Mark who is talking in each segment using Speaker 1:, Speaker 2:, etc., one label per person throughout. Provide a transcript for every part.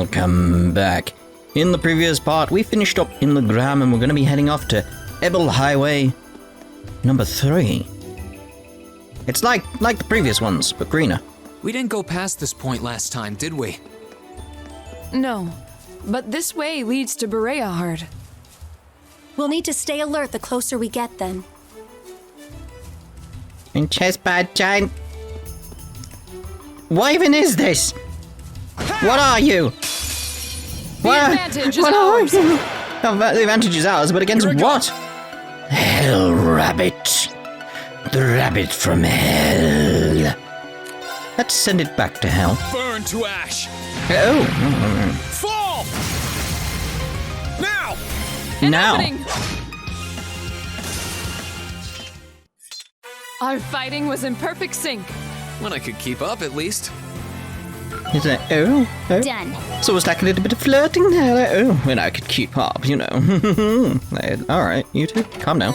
Speaker 1: welcome back. In the previous part, we finished up in the Gram and we're going to be heading off to Ebel Highway number 3. It's like the previous ones, but greener.
Speaker 2: We didn't go past this point last time, did we?
Speaker 3: No, but this way leads to Berea.
Speaker 4: We'll need to stay alert the closer we get then.
Speaker 1: In Chespad Giant. What even is this? What are you?
Speaker 3: The advantage is ours.
Speaker 1: The advantage is ours, but against what? Hell Rabbit. The rabbit from hell. Let's send it back to hell.
Speaker 2: Burn to ash.
Speaker 1: Oh.
Speaker 2: Fall! Now!
Speaker 1: Now.
Speaker 3: Happening. Our fighting was in perfect sync.
Speaker 2: When I could keep up, at least.
Speaker 1: Is it? Oh.
Speaker 4: Done.
Speaker 1: So it's like a little bit of flirting there. Like, oh, when I could keep up, you know. All right, you two, calm down.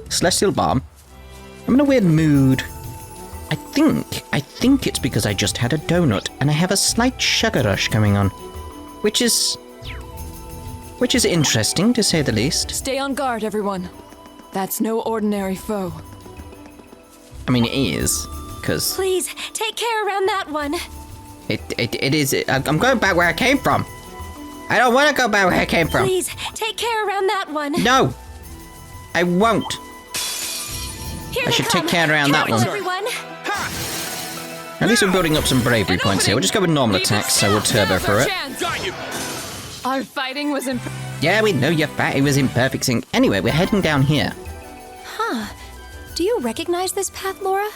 Speaker 1: Celestial Bomb. I'm in a weird mood. I think it's because I just had a donut and I have a slight sugar rush coming on, which is interesting to say the least.
Speaker 3: Stay on guard, everyone. That's no ordinary foe.
Speaker 1: I mean, it is, because
Speaker 4: Please, take care around that one.
Speaker 1: it is. I'm going back where I came from. I don't want to go back where I came from.
Speaker 4: Please, take care around that one.
Speaker 1: No, I won't.
Speaker 4: Here
Speaker 1: I
Speaker 4: they
Speaker 1: should
Speaker 4: come.
Speaker 1: take care around that
Speaker 4: Careful,
Speaker 1: one.
Speaker 4: everyone.
Speaker 1: At least we're building up some bravery points here. We'll just go with normal attacks, so we'll turbo for it.
Speaker 2: Got you!
Speaker 3: Our fighting was in.
Speaker 1: Yeah, we know your fatty was in perfect sync. Anyway, we're heading down here.
Speaker 4: Huh. Do you recognize this path, Laura?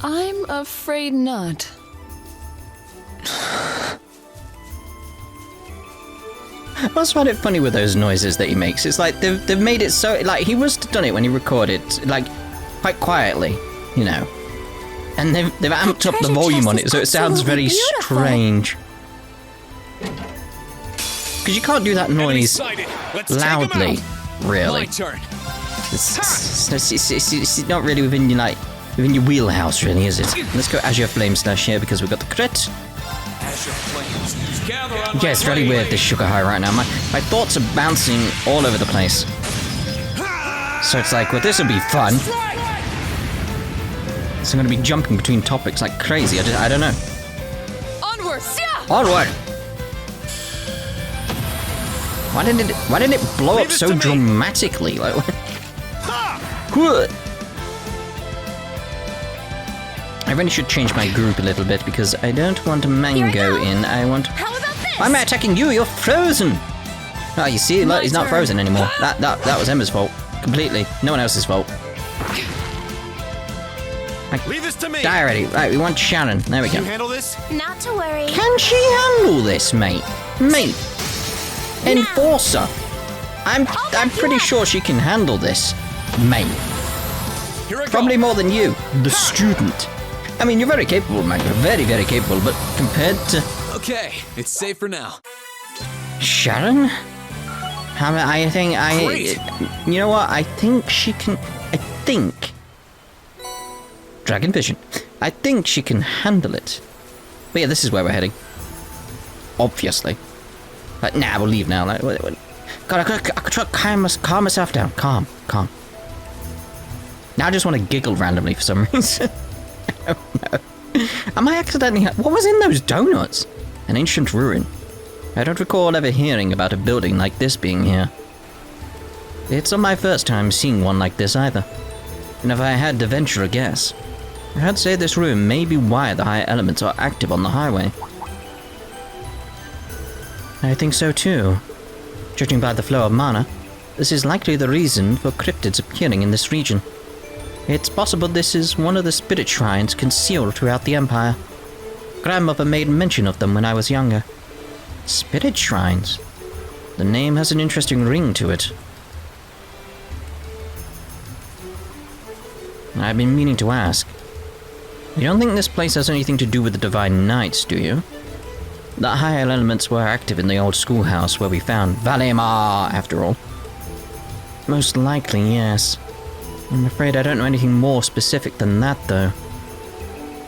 Speaker 3: I'm afraid not.
Speaker 1: I always find it funny with those noises that he makes. It's like they've made it so, like, he must have done it when he recorded, like, quite quietly, you know. And they've amped up the volume on it, so it sounds very strange. Because you can't do that noise loudly, really.
Speaker 2: My turn.
Speaker 1: It's not really within your, like, within your wheelhouse, really, is it? Let's go Azure Flame Slash here because we've got the crit.
Speaker 2: Azure flames. Gather on
Speaker 1: Yeah, it's really weird, this sugar high right now. My thoughts are bouncing all over the place. So it's like, well, this will be fun. So I'm going to be jumping between topics like crazy. I don't know.
Speaker 3: Onward! Yeah!
Speaker 1: Onward! Why didn't it blow up so dramatically? Like, what? I really should change my group a little bit because I don't want Mango in. I want.
Speaker 4: How about this?
Speaker 1: Why am I attacking you? You're frozen. Oh, you see, look, he's not frozen anymore. That was Emma's fault completely. No one else's fault.
Speaker 5: Leave this to me.
Speaker 1: Die already. Right, we want Sharon. There we
Speaker 5: Can
Speaker 1: go.
Speaker 5: you handle this?
Speaker 4: Not to worry.
Speaker 1: Can she handle this, mate? Mate. Enforcer. I'm pretty sure she can handle this, mate.
Speaker 5: Here I
Speaker 1: Probably
Speaker 5: go.
Speaker 1: more than you, the student. I mean, you're very capable, man. You're very, very capable, but compared to
Speaker 2: Okay, it's safe for now.
Speaker 1: Sharon,
Speaker 2: Great.
Speaker 1: you know what? I think she can. Dragon Vision. I think she can handle it. But yeah, this is where we're heading. Obviously. But nah, we'll leave now. Like, God, I could try to calm myself down. Calm. Now I just want to giggle randomly for some reason. I don't know. Am I accidentally... What was in those donuts? An ancient ruin. I don't recall ever hearing about a building like this being here. It's not my first time seeing one like this either. And if I had to venture a guess, I'd say this room may be why the higher elements are active on the highway. I think so too. Judging by the flow of mana, this is likely the reason for cryptids appearing in this region. It's possible this is one of the spirit shrines concealed throughout the Empire. Grandmother made mention of them when I was younger. Spirit shrines? The name has an interesting ring to it. I've been meaning to ask. You don't think this place has anything to do with the Divine Knights, do you? The higher elements were active in the old schoolhouse where we found Valimar, after all. Most likely, yes. I'm afraid I don't know anything more specific than that, though.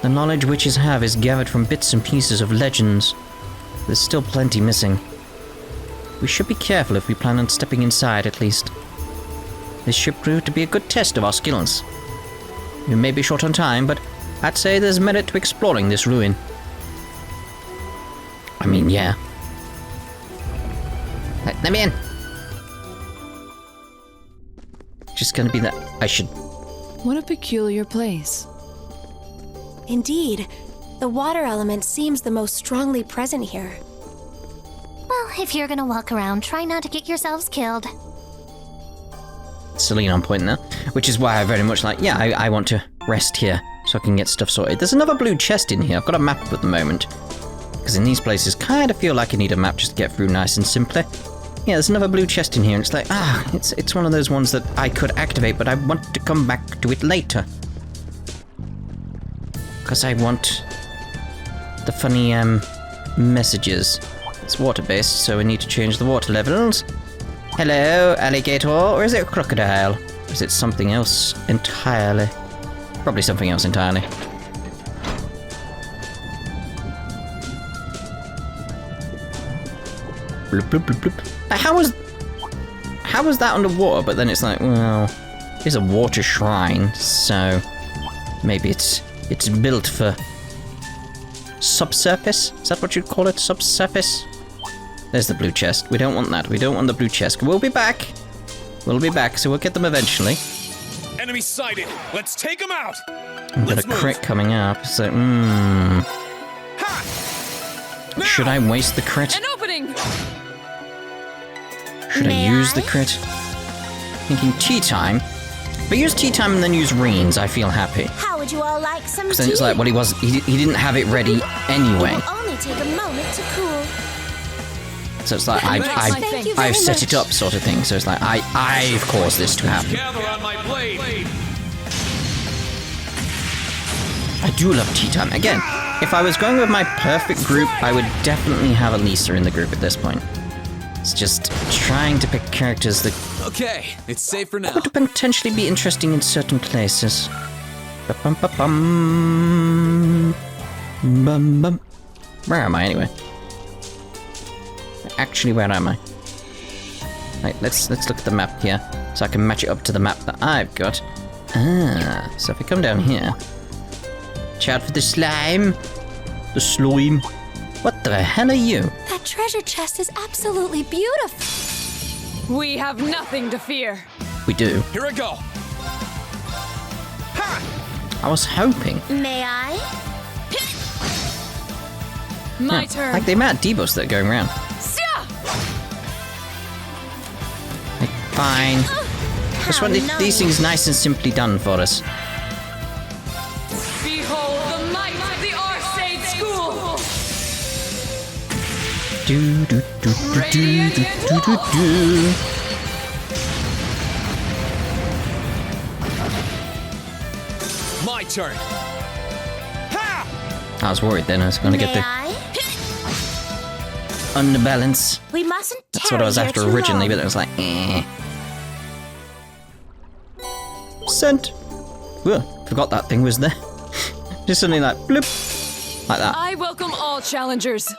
Speaker 1: The knowledge witches have is gathered from bits and pieces of legends. There's still plenty missing. We should be careful if we plan on stepping inside, at least. This should prove to be a good test of our skills. We may be short on time, but I'd say there's merit to exploring this ruin. I mean, yeah. Let me in! Just gonna be that... I should...
Speaker 3: What a peculiar place.
Speaker 4: Indeed, the water element seems the most strongly present here.
Speaker 6: Well, if you're gonna walk around, try not to get yourselves killed.
Speaker 1: Celine on point there. Which is why I very much like, yeah, I want to rest here so I can get stuff sorted. There's another blue chest in here. I've got a map at the moment. Because in these places, kind of feel like I need a map just to get through nice and simply. Yeah, there's another blue chest in here, and it's like, it's one of those ones that I could activate, but I want to come back to it later. Because I want the funny, messages. It's water-based, so we need to change the water levels. Hello, alligator, or is it a crocodile? Or is it something else entirely? Probably something else entirely. Bloop, bloop, bloop, bloop. How was that underwater? But then it's like, well, it's a water shrine, so maybe it's built for subsurface. Is that what you'd call it? Subsurface. There's the blue chest. We don't want that. We don't want the blue chest. We'll be back. We'll be back, so we'll get them eventually.
Speaker 5: Enemy sighted. Let's take them out.
Speaker 1: I've got a crit coming up, so should I waste the crit?
Speaker 3: An opening!
Speaker 1: Should I use the crit? Thinking tea time. But use tea time and then use Rean's, I feel happy.
Speaker 6: How would you all like some tea?
Speaker 1: Because then it's like, well, he didn't have it ready anyway.
Speaker 6: It will only take a moment to cool.
Speaker 1: So it's like, I've set it up sort of thing. So it's like, I've caused this to happen.
Speaker 2: Gather on my blade.
Speaker 1: I do love tea time. Again, if I was going with my perfect group, I would definitely have Elisa in the group at this point. It's just trying to pick characters that
Speaker 2: Okay, it's safe for now.
Speaker 1: would potentially be interesting in certain places. Ba-bum-ba-bum. Bum-bum. Where am I anyway? Actually, where am I? Right, let's look at the map here, so I can match it up to the map that I've got. So if we come down here, watch out for the slime. The slime. What the hell are you?
Speaker 4: That treasure chest is absolutely beautiful.
Speaker 3: We have nothing to fear.
Speaker 1: We do.
Speaker 5: Here I go.
Speaker 1: I was hoping.
Speaker 6: May I?
Speaker 3: My turn.
Speaker 1: Like the amount of debuffs that are going around. Like, fine. Just want these things nice and simply done for us.
Speaker 3: Behold the might of the Arcade School!
Speaker 1: Do do do do do do do do do.
Speaker 5: My turn. Ha!
Speaker 1: I was worried then I was going to get the
Speaker 6: I?
Speaker 1: underbalance.
Speaker 6: We mustn't.
Speaker 1: That's what I was
Speaker 6: tarry
Speaker 1: after
Speaker 6: here too
Speaker 1: originally,
Speaker 6: long.
Speaker 1: but it was like, Sent. Whoa, forgot that thing was there. Just suddenly like, bloop. Like that.
Speaker 3: I welcome all challengers.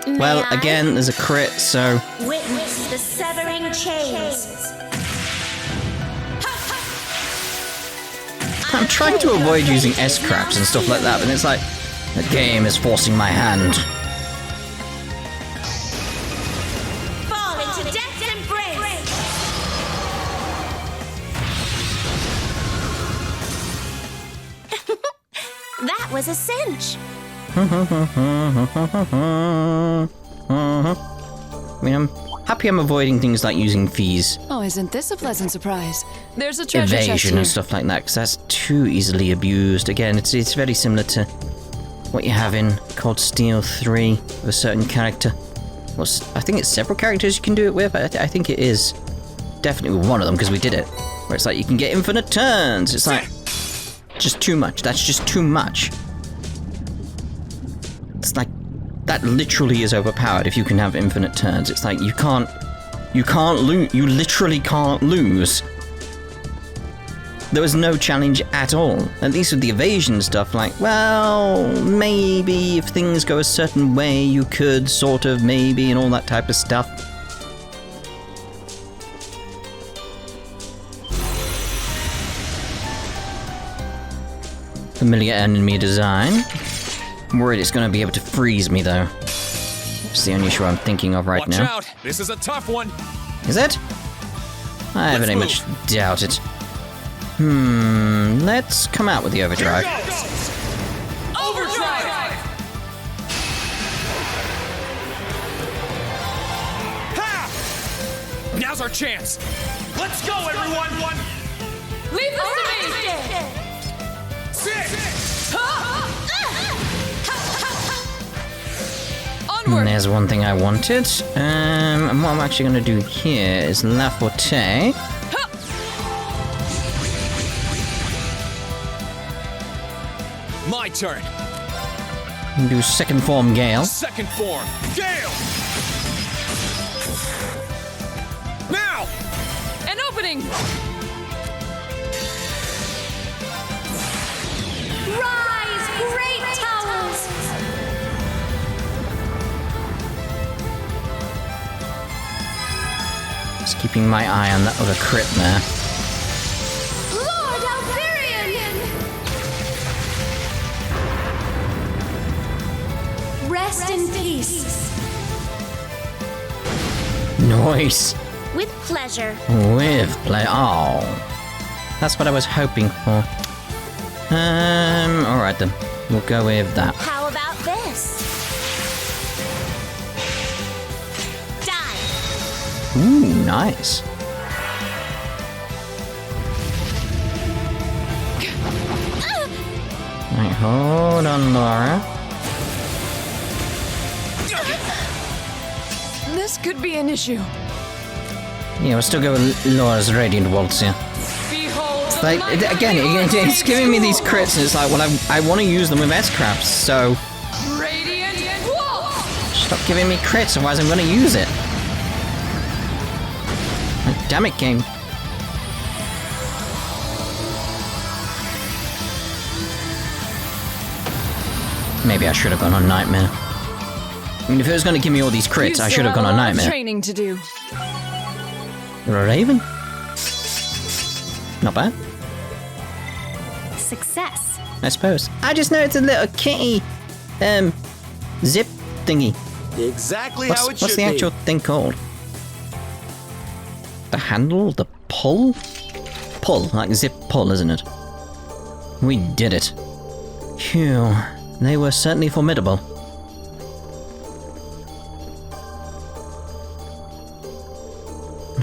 Speaker 1: Well,
Speaker 6: May I?
Speaker 1: again, there's a crit, so...
Speaker 6: Witness the severing chains.
Speaker 1: I'm trying to avoid using S-craps and stuff like that, but it's like, the game is forcing my hand.
Speaker 6: Fall into death's embrace. That was a cinch.
Speaker 1: I mean, I'm happy I'm avoiding things like using fees,
Speaker 3: Oh, isn't this a pleasant surprise? There's a treasure chest
Speaker 1: evasion
Speaker 3: here.
Speaker 1: and stuff like that, because that's too easily abused. Again, it's very similar to what you have in Cold Steel 3 with a certain character. Well, I think it's several characters you can do it with. I think it is definitely one of them, because we did it. Where it's like, you can get infinite turns. It's like, just too much. That's just too much. It's like, that literally is overpowered if you can have infinite turns. It's like, you can't lose. You literally can't lose. There was no challenge at all. At least with the evasion stuff, like, well, maybe if things go a certain way, you could, sort of, maybe, and all that type of stuff. Familiar enemy design. I'm worried it's going to be able to freeze me, though. It's the only issue I'm thinking of right now.
Speaker 5: Watch out! This is a tough one.
Speaker 1: Is it? I very much doubt it. Let's come out with the overdrive.
Speaker 5: Overdrive! Ha! Now's our chance. Let's go, everyone!
Speaker 3: Leave this to me!
Speaker 5: Six!
Speaker 3: Onward!
Speaker 1: There's one thing I wanted. And what I'm actually going to do here is La Forte.
Speaker 5: My turn.
Speaker 1: Do second form Gale.
Speaker 5: Second form. Gale! Now!
Speaker 3: An opening!
Speaker 6: Rise, great towers!
Speaker 1: Just keeping my eye on that other crit there.
Speaker 6: Lord Alvarian! Rest in peace.
Speaker 1: Nice.
Speaker 6: With pleasure.
Speaker 1: With play. Oh. That's what I was hoping for. Alright then. We'll go with that.
Speaker 6: How about this? Die.
Speaker 1: Ooh, nice. Right, hold on, Laura.
Speaker 3: This could be an issue.
Speaker 1: Yeah, we'll still go with Laura's Radiant Waltz here.
Speaker 3: Behold, the
Speaker 1: Like,
Speaker 3: might of
Speaker 1: again,
Speaker 3: the
Speaker 1: it's giving me these crits, and it's like, well, I want to use them with S-Crafts, so
Speaker 3: Radiant Waltz!
Speaker 1: stop giving me crits, otherwise I'm going to use it. Like, damn it, game. Maybe I should have gone on Nightmare. I mean, if it was going to give me all these crits,
Speaker 3: You
Speaker 1: I
Speaker 3: still
Speaker 1: should have gone
Speaker 3: a
Speaker 1: on
Speaker 3: lot of
Speaker 1: Nightmare.
Speaker 3: Training to do.
Speaker 1: You're a Raven? Not bad,
Speaker 6: Success.
Speaker 1: I suppose. I just know it's a little kitty, zip thingy.
Speaker 7: Exactly how it
Speaker 1: What's
Speaker 7: should
Speaker 1: the
Speaker 7: be.
Speaker 1: actual thing called? The handle? The pull? Pull, like zip pull, isn't it? We did it. Phew, they were certainly formidable.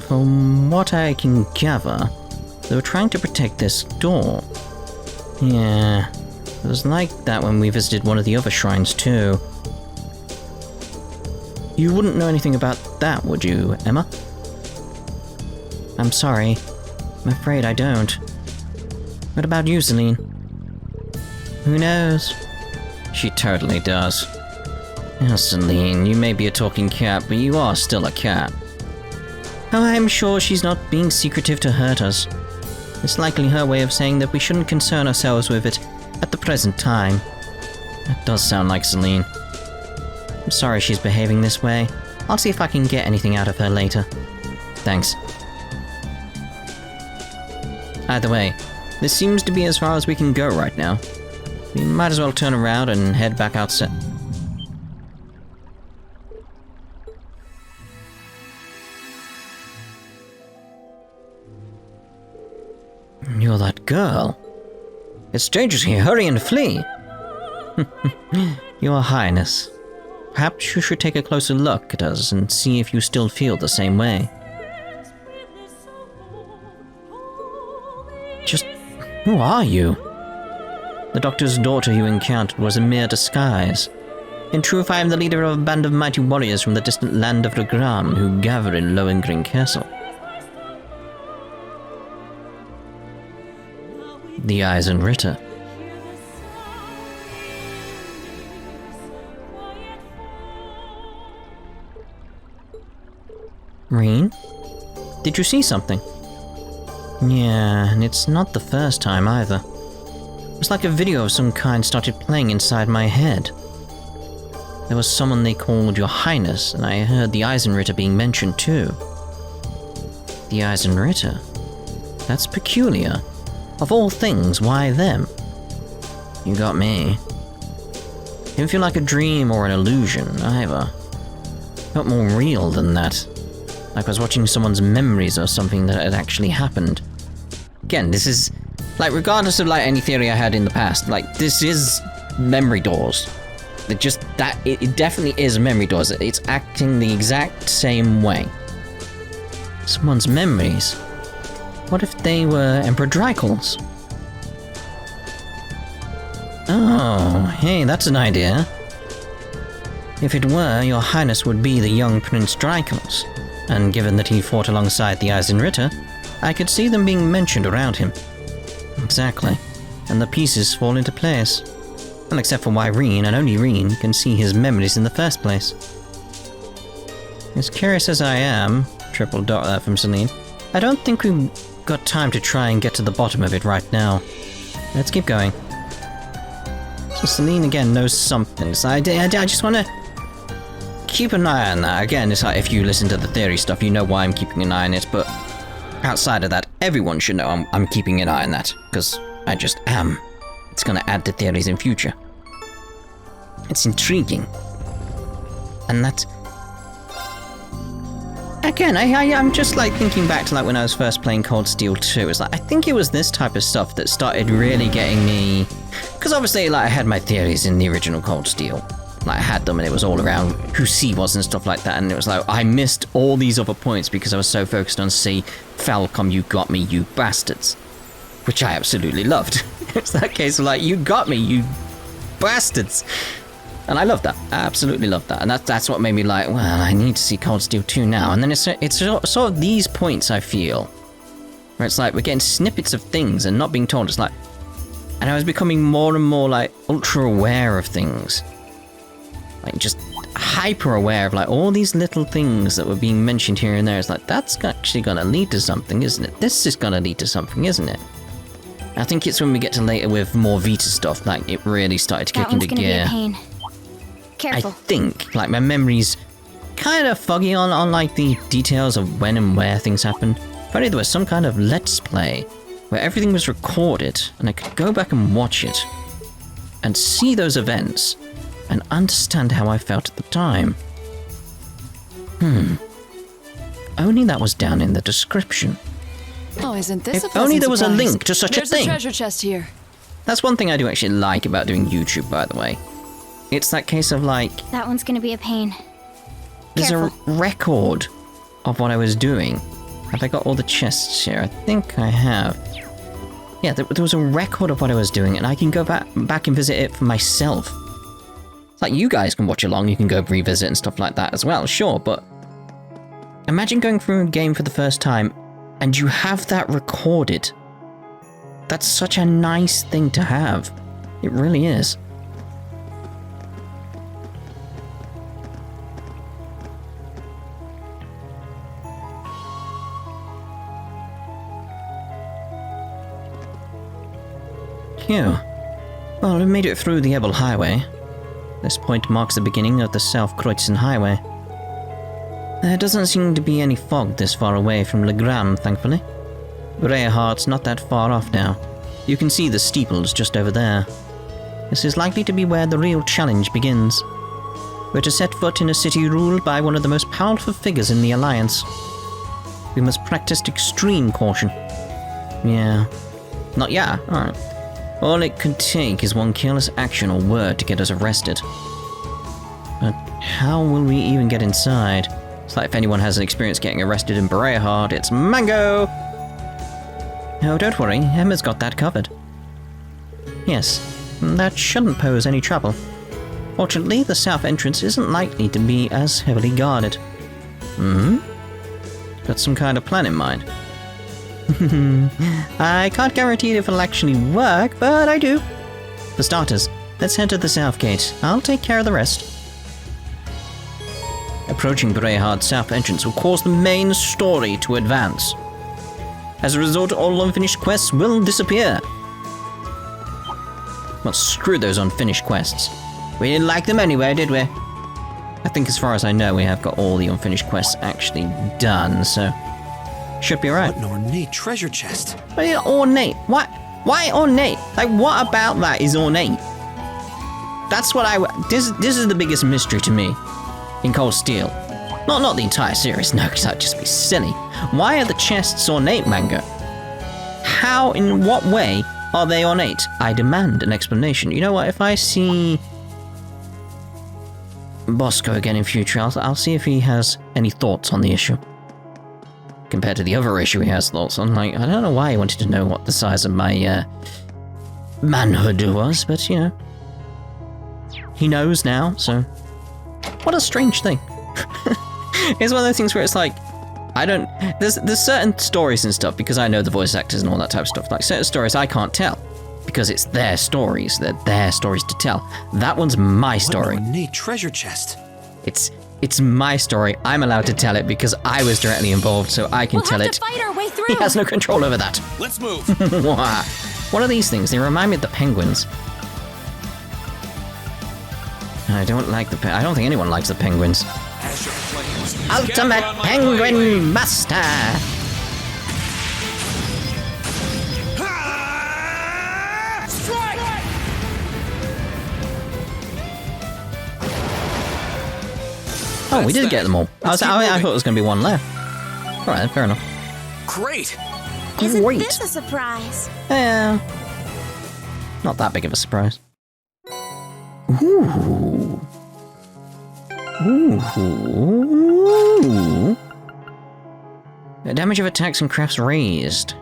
Speaker 1: From what I can gather, they were trying to protect this door. Yeah, it was like that when we visited one of the other shrines too. You wouldn't know anything about that, would you, Emma? I'm sorry. I'm afraid I don't. What about you, Celine? Who knows? She totally does. Oh, Celine, you may be a talking cat, but you are still a cat. Oh, I'm sure she's not being secretive to hurt us. It's likely her way of saying that we shouldn't concern ourselves with it at the present time. That does sound like Celine. I'm sorry she's behaving this way. I'll see if I can get anything out of her later. Thanks. Either way, this seems to be as far as we can go right now. We might as well turn around and head back outside. You're that girl. It's dangerous here. Hurry and flee. Your Highness, perhaps you should take a closer look at us and see if you still feel the same way. Just who are you? The doctor's daughter you encountered was a mere disguise. In truth, I am the leader of a band of mighty warriors from the distant land of Regram who gather in Lohengrin Castle. The Eisen Ritter. Rean? Did you see something? Yeah, and it's not the first time either. It's like a video of some kind started playing inside my head. There was someone they called Your Highness, and I heard the Eisenritter being mentioned too. The Eisenritter? That's peculiar. Of all things, why them? You got me. Didn't feel like a dream or an illusion, either. Felt more real than that. Like I was watching someone's memories or something that had actually happened. Again, this is... like, regardless of, like, any theory I had in the past, like, this is memory doors. It just... that... it definitely is memory doors. It's acting the exact same way. Someone's memories. What if they were Emperor Drycles? Oh, hey, that's an idea. If it were, Your Highness would be the young Prince Drycles, and given that he fought alongside the Eisenritter, I could see them being mentioned around him. Exactly, and the pieces fall into place. Well, except for why Rean, and only Rean, can see his memories in the first place. As curious as I am, triple dot there from Celine, I don't think we've got time to try and get to the bottom of it right now. Let's keep going. So Celine again knows something, so I just want to keep an eye on that. Again, it's like if you listen to the theory stuff, you know why I'm keeping an eye on it, but outside of that, everyone should know I'm keeping an eye on that, because I just am. It's going to add to theories in future. It's intriguing. And that... again, I'm just like thinking back to like when I was first playing Cold Steel 2. It's like, I think it was this type of stuff that started really getting me... because obviously, like, I had my theories in the original Cold Steel. Like, I had them and it was all around who C was and stuff like that, and it was like, I missed all these other points because I was so focused on C. Falcom, you got me, you bastards. Which I absolutely loved. It's that case of like, you got me, you bastards. And I love that. I absolutely love that. And that's what made me like, well, I need to see Cold Steel 2 now. And then it's sort of these points, I feel, where it's like we're getting snippets of things and not being told. It's like, and I was becoming more and more like ultra aware of things. Like just hyper aware of like all these little things that were being mentioned here and there. It's like, that's actually going to lead to something, isn't it? This is going to lead to something, isn't it? I think it's when we get to later with more Vita stuff, like it really started to kick into gear.
Speaker 6: That one's gonna be a pain. Careful.
Speaker 1: I think, like, my memory's kind of foggy on like the details of when and where things happened. Apparently there was some kind of Let's Play where everything was recorded and I could go back and watch it and see those events and understand how I felt at the time. Only that was down in the description.
Speaker 3: Oh, isn't this a
Speaker 1: If only
Speaker 3: pleasant
Speaker 1: there was a
Speaker 3: surprise?
Speaker 1: link to such a
Speaker 3: There's
Speaker 1: thing.
Speaker 3: a treasure chest here.
Speaker 1: That's one thing I do actually like about doing YouTube, by the way. It's that case of like,
Speaker 6: That one's gonna be a pain.
Speaker 1: there's
Speaker 6: Careful.
Speaker 1: a record of what I was doing. Have I got all the chests here? I think I have. Yeah, there was a record of what I was doing, and I can go back and visit it for myself. It's like you guys can watch along, you can go revisit and stuff like that as well, sure, but imagine going through a game for the first time and you have that recorded. That's such a nice thing to have. It really is. Phew. Well, we made it through the Ebel Highway. This point marks the beginning of the South Kreuzen Highway. There doesn't seem to be any fog this far away from Legram, thankfully. Breahart's not that far off now. You can see the steeples just over there. This is likely to be where the real challenge begins. We're to set foot in a city ruled by one of the most powerful figures in the Alliance. We must practice extreme caution. Yeah. Not yeah, alright. All it could take is one careless action or word to get us arrested. But how will we even get inside? It's like if anyone has an experience getting arrested in Breahard, it's Mango! Oh, don't worry, Emma's got that covered. Yes, that shouldn't pose any trouble. Fortunately, the south entrance isn't likely to be as heavily guarded. Got some kind of plan in mind? I can't guarantee if it'll actually work, but I do. For starters, let's head to the south gate. I'll take care of the rest. Approaching Brehard's south entrance will cause the main story to advance. As a result, all unfinished quests will disappear. Well, screw those unfinished quests. We didn't like them anyway, did we? I think as far as I know, we have got all the unfinished quests actually done, so... should be right.
Speaker 2: What an ornate treasure chest.
Speaker 1: But yeah, ornate. Why ornate? Like, what about that is ornate? That's what this is the biggest mystery to me in Cold Steel. Not the entire series, no, because that'd just be silly. Why are the chests ornate, manga? How, in what way are they ornate? I demand an explanation. You know what, if I see Bosco again in future, I'll see if he has any thoughts on the issue. Compared to the other issue he has thoughts on. Like, I don't know why he wanted to know what the size of my manhood was, but you know. He knows now, so... what a strange thing. It's one of those things where it's like, I don't... There's certain stories and stuff, because I know the voice actors and all that type of stuff. Like, certain stories I can't tell, because it's their stories. They're their stories to tell. That one's my story.
Speaker 2: What an ornate treasure chest.
Speaker 1: It's my story. I'm allowed to tell it because I was directly involved, so I can tell it.
Speaker 4: We'll have to fight our way through.
Speaker 1: He has no control over that.
Speaker 2: Let's move.
Speaker 1: What are these things? They remind me of the penguins. I don't like the I don't think anyone likes the penguins. Ultimate Penguin Master! Oh, we did get them all. I thought it was going to be one left. Alright then, fair enough.
Speaker 2: Great.
Speaker 4: Isn't
Speaker 1: Great.
Speaker 4: this a surprise?
Speaker 1: Yeah. Not that big of a surprise. Ooh. Ooh. The damage of attacks and crafts raised.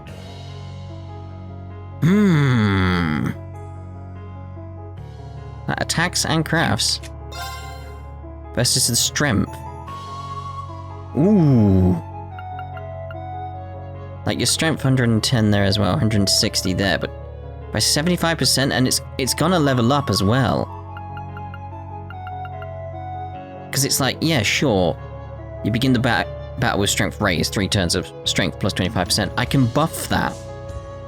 Speaker 1: Attacks and crafts. Versus the strength. Ooh. Like your strength 110 there as well, 160 there, but by 75%, and it's gonna level up as well. Because it's like, yeah, sure, you begin the battle with strength raised, 3 turns of strength plus 25%. I can buff that.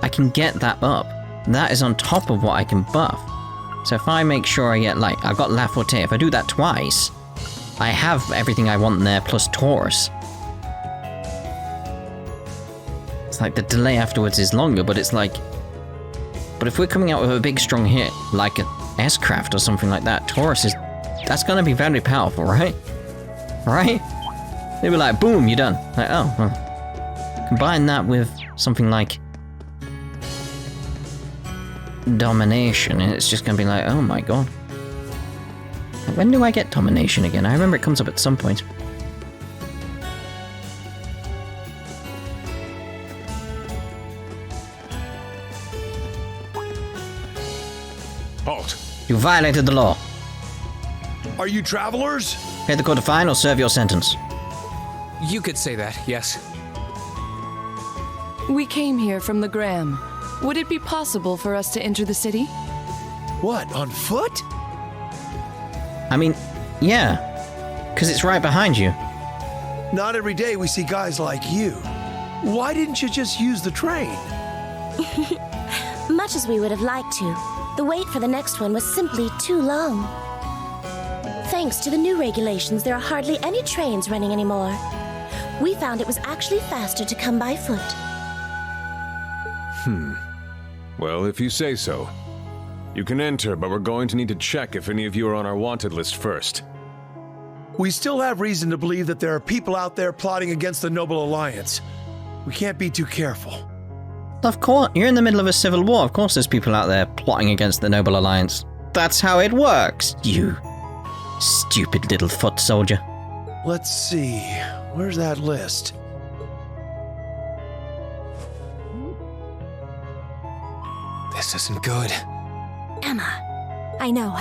Speaker 1: I can get that up. That is on top of what I can buff. So if I make sure I get, like, I've got La Forte, if I do that twice, I have everything I want there plus Taurus. It's like the delay afterwards is longer, but it's like... But if we're coming out with a big strong hit, like an S-Craft or something like that, Taurus is... That's gonna be very powerful, right? Right? They'd be like, boom, you're done. Like, oh, well. Combine that with something like... Domination, and it's just gonna be like, oh my god. When do I get Domination again? I remember it comes up at some point.
Speaker 5: Halt.
Speaker 1: You violated the law.
Speaker 5: Are you travelers?
Speaker 1: Pay the court a fine or serve your sentence.
Speaker 2: You could say that, yes.
Speaker 3: We came here from the Graham. Would it be possible for us to enter the city?
Speaker 5: What, on foot?
Speaker 1: I mean, yeah. Because it's right behind you.
Speaker 5: Not every day we see guys like you. Why didn't you just use the train?
Speaker 4: Much as we would have liked to, the wait for the next one was simply too long. Thanks to the new regulations, there are hardly any trains running anymore. We found it was actually faster to come by foot.
Speaker 7: Well, if you say so. You can enter, but we're going to need to check if any of you are on our wanted list first.
Speaker 5: We still have reason to believe that there are people out there plotting against the Noble Alliance. We can't be too careful.
Speaker 1: Of course, you're in the middle of a civil war. Of course there's people out there plotting against the Noble Alliance. That's how it works, you stupid little foot soldier.
Speaker 5: Let's see. Where's that list?
Speaker 2: This isn't good.
Speaker 4: Emma, I know.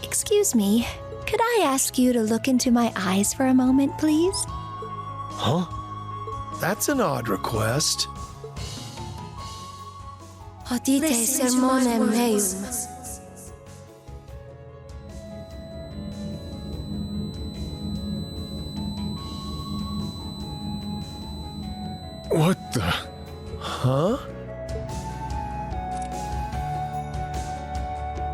Speaker 4: Excuse me. Could I ask you to look into my eyes for a moment, please?
Speaker 5: Huh? That's an odd request.
Speaker 7: What the?
Speaker 5: Huh?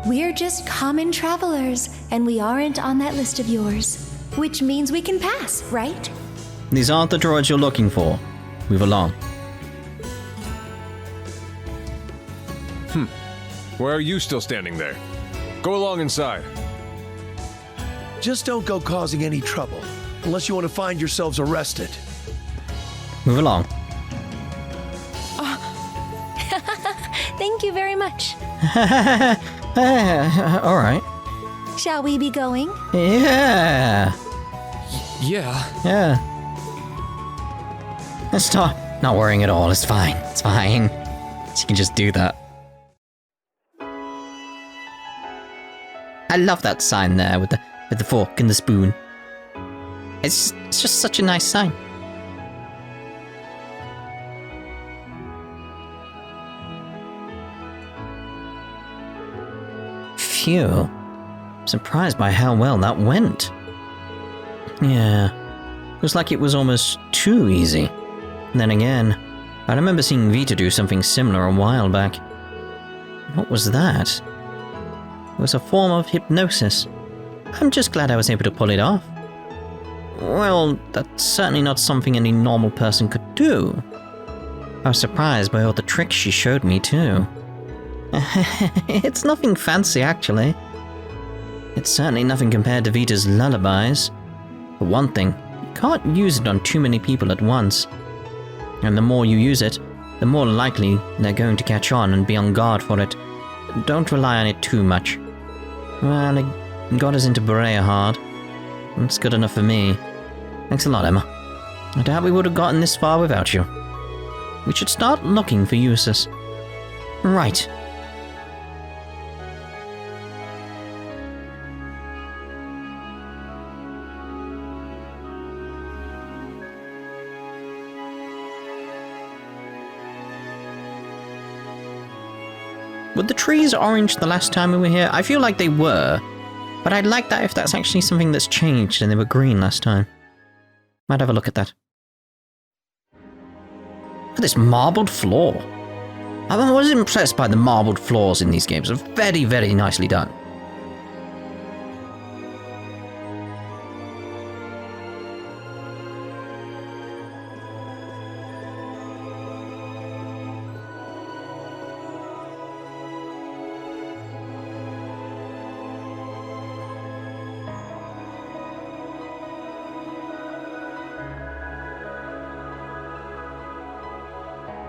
Speaker 8: We're just common travelers, and we aren't on that list of yours. Which means we can pass, right?
Speaker 1: These aren't the droids you're looking for. Move along.
Speaker 7: Why are you still standing there? Go along inside.
Speaker 5: Just don't go causing any trouble, unless you want to find yourselves arrested.
Speaker 1: Move along.
Speaker 8: Thank you very much.
Speaker 1: Alright.
Speaker 8: Shall we be going?
Speaker 1: Yeah.
Speaker 2: Yeah.
Speaker 1: Yeah. Let's stop. Not worrying at all. It's fine. It's fine. She can just do that. I love that sign there with the fork and the spoon. It's just such a nice sign. Phew. Surprised by how well that went. Yeah. It was like it was almost too easy. And then again, I remember seeing Vita do something similar a while back. What was that? It was a form of hypnosis. I'm just glad I was able to pull it off. Well, that's certainly not something any normal person could do. I was surprised by all the tricks she showed me, too. It's nothing fancy, actually. It's certainly nothing compared to Vita's lullabies. For one thing, you can't use it on too many people at once. And the more you use it, the more likely they're going to catch on and be on guard for it. Don't rely on it too much. Well, it got us into Berea hard. That's good enough for me. Thanks a lot, Emma. I doubt we would have gotten this far without you. We should start looking for uses. Right. Were the trees orange the last time we were here? I feel like they were, but I'd like that if that's actually something that's changed and they were green last time. Might have a look at that. Look at this marbled floor. I was impressed by the marbled floors in these games. They're very, very nicely done.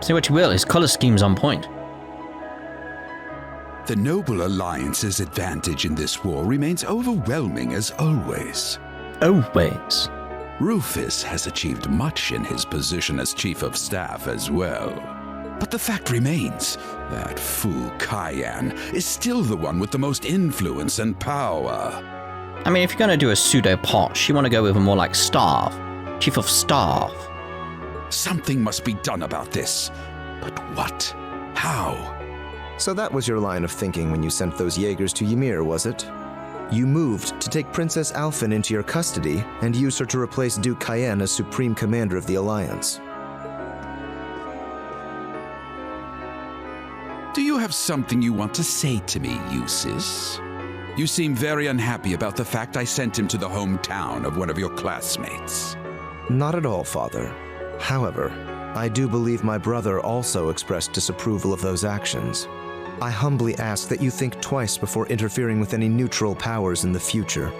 Speaker 1: Say what you will, his colour scheme's on point.
Speaker 9: The Noble Alliance's advantage in this war remains overwhelming as always.
Speaker 1: Always.
Speaker 9: Rufus has achieved much in his position as Chief of Staff as well. But the fact remains, that fool Cayenne is still the one with the most influence and power.
Speaker 1: I mean, if you're going to do a pseudo-posh, you want to go with a more like Staff. Chief of Staff.
Speaker 9: Something must be done about this. But what? How?
Speaker 10: So that was your line of thinking when you sent those Jaegers to Ymir, was it? You moved to take Princess Alphen into your custody and use her to replace Duke Cayenne as Supreme Commander of the Alliance.
Speaker 9: Do you have something you want to say to me, Eustace? You seem very unhappy about the fact I sent him to the hometown of one of your classmates.
Speaker 10: Not at all, Father. However, I do believe my brother also expressed disapproval of those actions. I humbly ask that you think twice before interfering with any neutral powers in the future.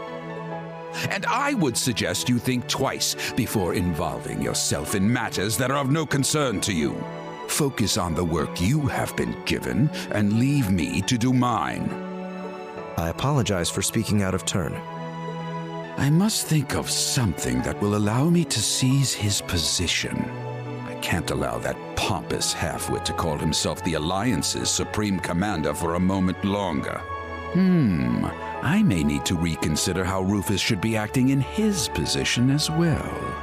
Speaker 9: And I would suggest you think twice before involving yourself in matters that are of no concern to you. Focus on the work you have been given and leave me to do mine.
Speaker 10: I apologize for speaking out of turn.
Speaker 9: I must think of something that will allow me to seize his position. I can't allow that pompous halfwit to call himself the Alliance's Supreme Commander for a moment longer. I may need to reconsider how Rufus should be acting in his position as well.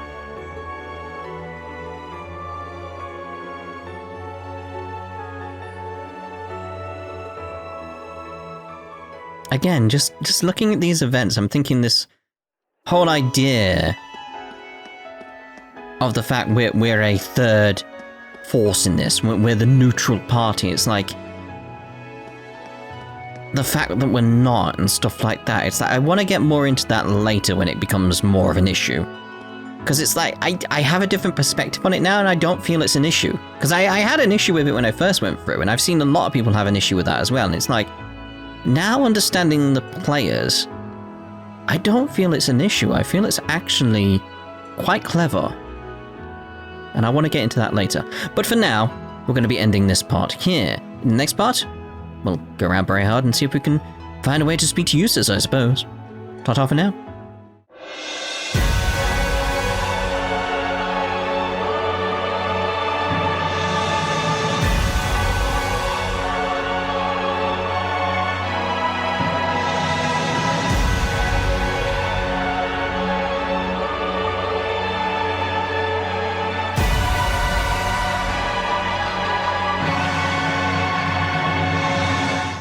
Speaker 1: Again, just looking at these events, I'm thinking this whole idea of the fact we're a third force in this. We're the neutral party. It's like the fact that we're not and stuff like that. It's like I want to get more into that later when it becomes more of an issue. Because it's like, I have a different perspective on it now and I don't feel it's an issue. Because I had an issue with it when I first went through, and I've seen a lot of people have an issue with that as well. And it's like, now understanding the players, I don't feel it's an issue. I feel it's actually quite clever. And I want to get into that later. But for now, we're going to be ending this part here. In the next part, we'll go around very hard and see if we can find a way to speak to users, I suppose. Ta-ta for now.